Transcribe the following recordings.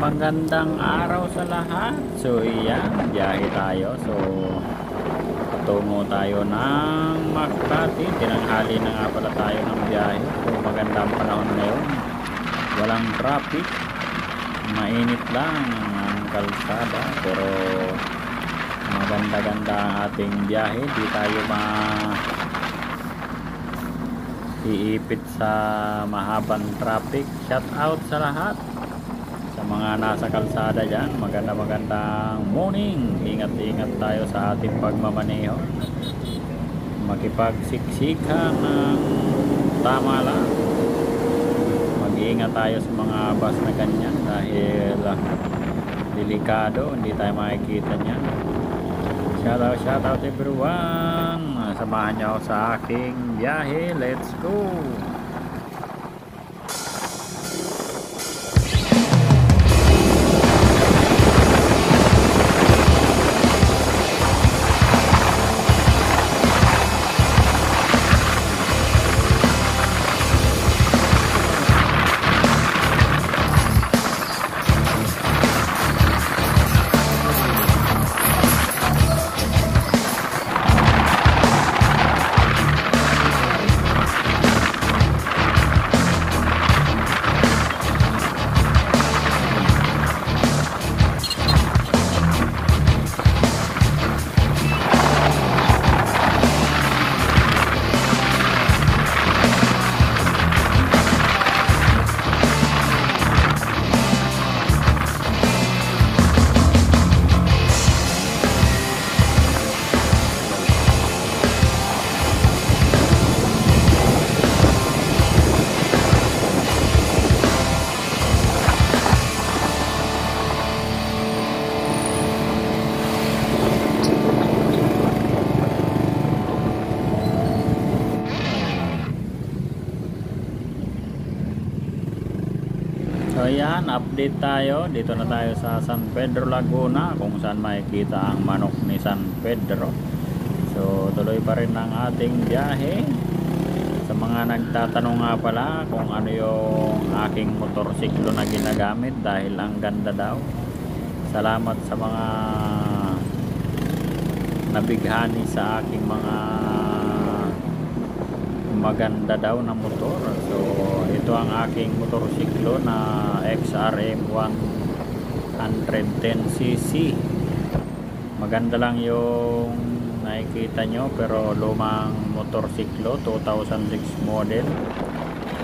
Magandang araw sa lahat. So iyan, biyahe tayo. So patungo tayo ng Makati. Tinanghali na nga pala tayo ng biyahe. So magandang panahon ngayon, walang traffic, mainit lang ang kalsada, pero maganda-ganda ang ating biyahe. Di tayo iipit sa mahabang traffic. Shout out sa lahat, sa mga nasa kalsada dyan. Magandang morning. Ingat tayo sa ating pagmamaneho, makipagsiksikan ng tama lang. Mag-iingat tayo sa mga bus na ganyan dahil delikado, hindi tayo makikita niyan. Shout out everyone. Samahan niyo ako sa aking biyahe. Let's go. So yan, update tayo. Dito na tayo sa San Pedro, Laguna, kung saan makikita ang manok ni San Pedro. So tuloy pa rin ang ating biyahe. Sa mga nagtatanong nga pala kung ano yung aking motorsiklo na ginagamit, dahil ang ganda daw. Salamat sa mga nabighani sa aking mga maganda daw na motor. So ito ang aking motorsiklo na XRM 110cc. Maganda lang yung nakikita nyo, pero lumang motorsiklo, 2006 model,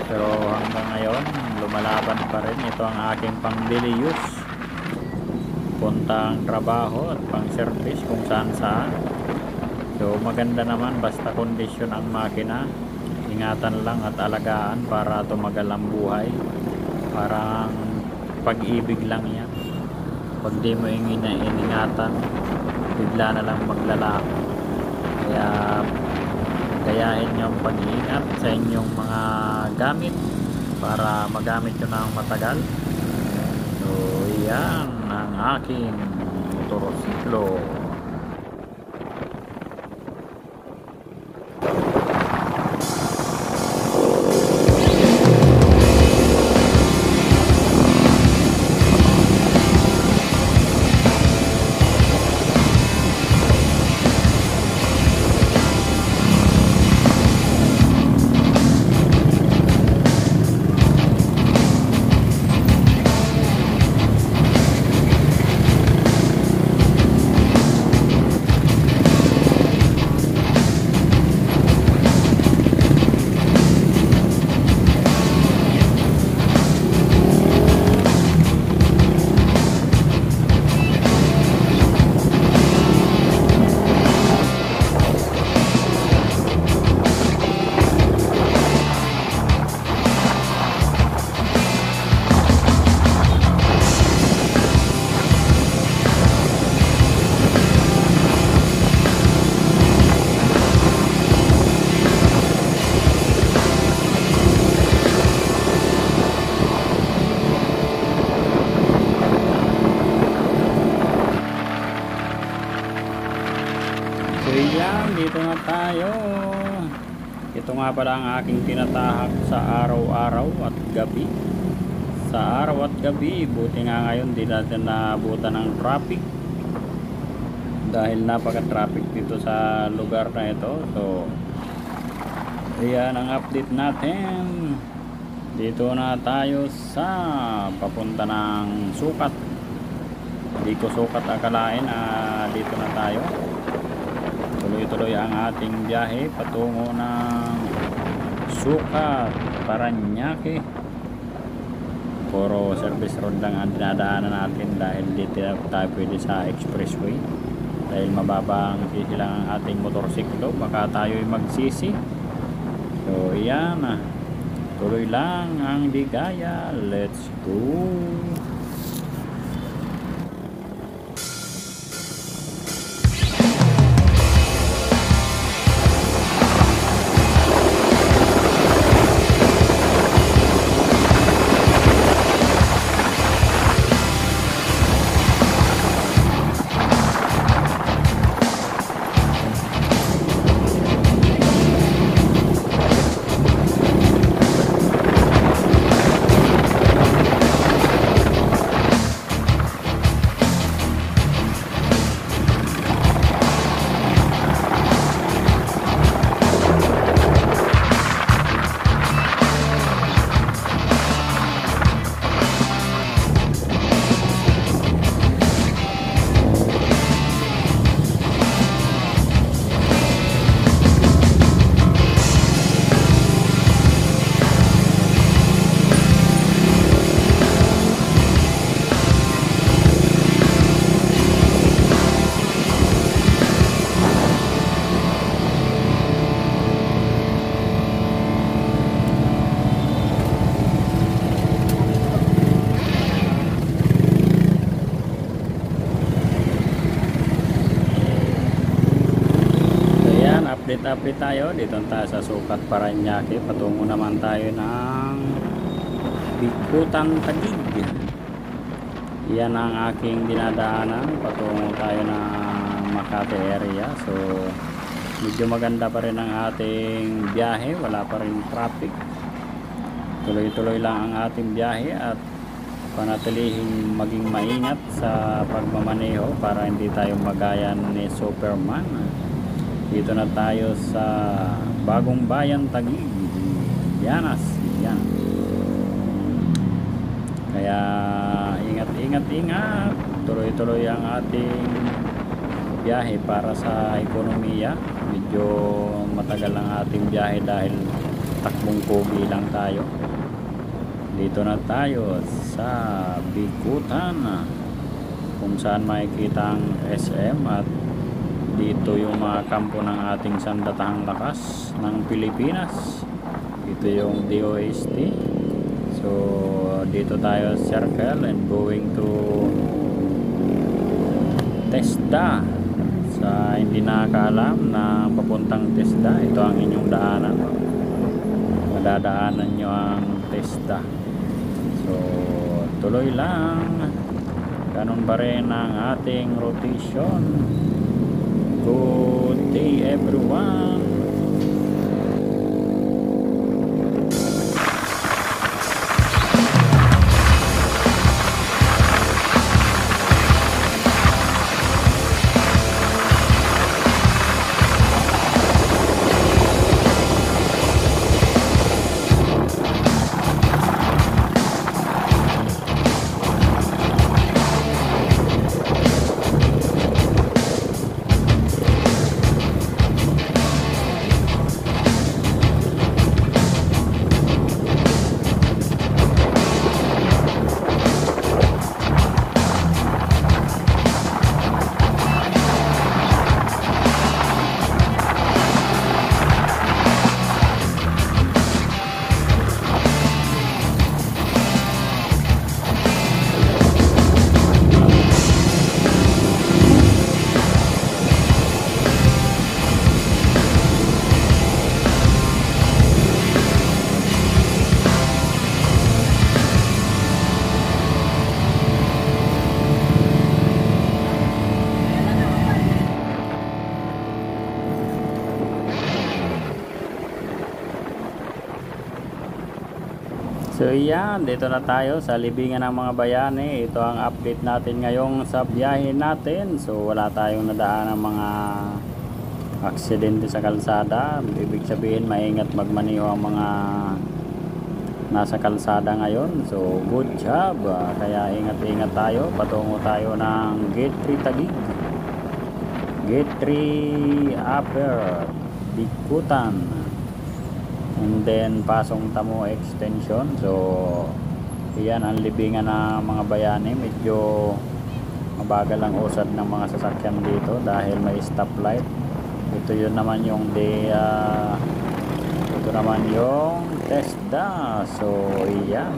pero hanggang ngayon lumalaban pa rin. Ito ang aking pang daily use, puntang trabaho at pang service kung saan. So maganda naman, basta kondisyon ang makina. Ingatan lang at alagaan para tumagal ang buhay. Parang pag-ibig lang yan. Pag di mo ingatan, bigla na lang maglalako. Kaya gayahin nyo ang pag-iingat sa inyong mga gamit para magamit nyo ng matagal. So yan ang aking motorsiklo. dito na tayo. Ito nga pala ang aking tinatahak sa araw-araw at gabi. Sa araw at gabi, buti nga ngayon di natin naabutan ng traffic. Dahil napaka-traffic dito sa lugar na ito. So, ayan ang update natin. Dito na tayo sa papunta ng Sukat. Hindi ko Sukat akalain, dito na tayo. Tuloy-tuloy ang ating biyahe patungo ng Sukat, Parañaque. Puro service road lang ang dinadaanan natin dahil dito tayo pwede sa expressway. Dahil mababa ang sisi lang ang ating motorsiklo, baka tayo'y magsisi. So, yan na. Tuloy lang ang ligaya. Let's go! Update tayo dito tayo sa Sukat, Parañaque. Patungo naman tayo ng Bikutan, Taguig. Yan ang aking dinadaanan. Patungo tayo ng Makati area. So medyo maganda pa rin ang ating biyahe, wala pa rin traffic. Tuloy-tuloy lang ang ating biyahe at panatilihing maging maingat sa pagmamaneho para hindi tayo magayan ni Superman. Dito na tayo sa Bagong Bayan, Taguig, Llanas. Yan. Kaya ingat. Tuloy-tuloy ang ating biyahe para sa ekonomiya. Medyo matagal ang ating biyahe dahil takbong pogi lang tayo. Dito na tayo sa Bikutan, kung saan makikita ang SM at dito yung mga kampo ng ating Sandatahang Lakas ng Pilipinas. Ito yung DOST. So dito tayo circle and going to TESDA. Sa hindi nakakaalam na papuntang TESDA, ito ang inyong daanan. Madadaanan nyo ang TESDA. So tuloy lang. Ganun pa rin ang ating rotation. Good day everyone. So yan, dito na tayo sa libingan ng mga bayani. Ito ang update natin ngayong sa biyahe natin. So wala tayong nadaan ng mga aksidente sa kalsada. Ibig sabihin maingat magmaneho ang mga nasa kalsada ngayon. So good job. Kaya ingat-ingat tayo. Patungo tayo ng Gate 3 Taguig, Gate 3 Upper Bikutan, and then Pasong Tamo Extension. So yan ang libingan ng mga bayani. Medyo mabagal ang usad ng mga sasakyan dito dahil may stoplight. Ito yun naman yung ito naman yung TESDA. So yan,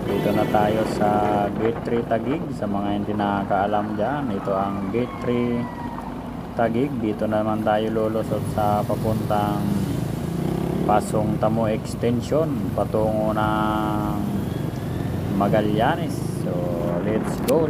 dito na tayo sa Gate 3 Taguig. Sa mga hindi nakakaalam dyan, ito ang Gate 3 Taguig. Dito naman tayo lulusot sa papuntang Pasong Tamo Extension patungo ng Magallanes. So let's go.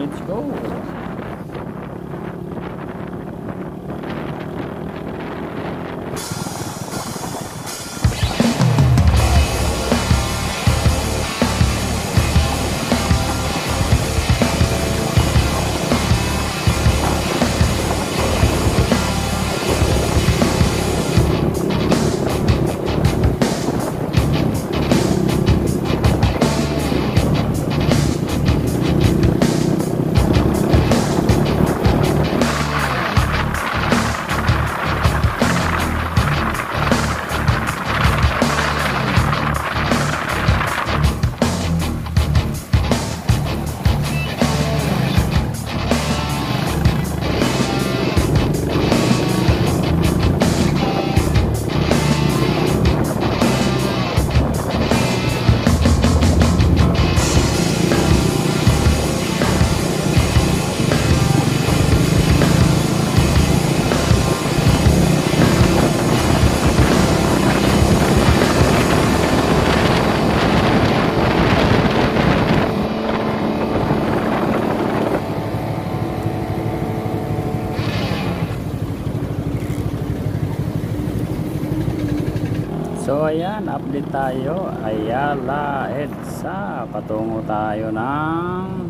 So ayan, update tayo. Ayala EDSA, patungo tayo ng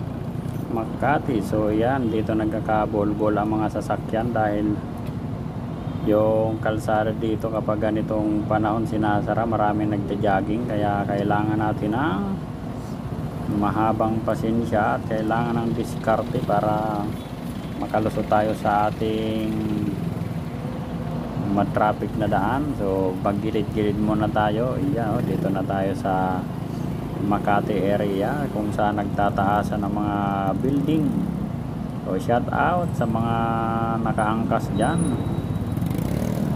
Makati. So ayan, dito nagkakabol-bol ang mga sasakyan dahil yung kalsada dito kapag ganitong panahon sinasara, maraming nagja-jogging. Kaya kailangan natin ng mahabang pasensya at kailangan ng diskarte para makalusot tayo sa ating traffic na daan. So paggilid-gilid muna tayo. Yan, dito na tayo sa Makati area kung saan nagtataasan ng mga building. So shout out sa mga nakaangkas dyan,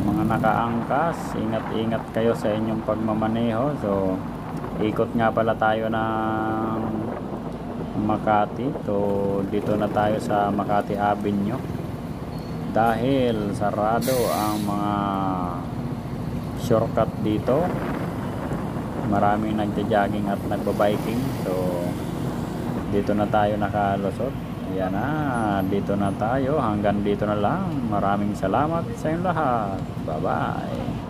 mga nakaangkas, ingat-ingat kayo sa inyong pagmamaneho. So ikot nga pala tayo ng Makati. So dito na tayo sa Makati Avenue dahil sarado ang mga shortcut dito. Maraming nagja-jogging at nagba-biking. So dito na tayo nakalusot. Yan na, dito na tayo. Hanggang dito na lang. Maraming salamat sa inyong lahat. Bye bye.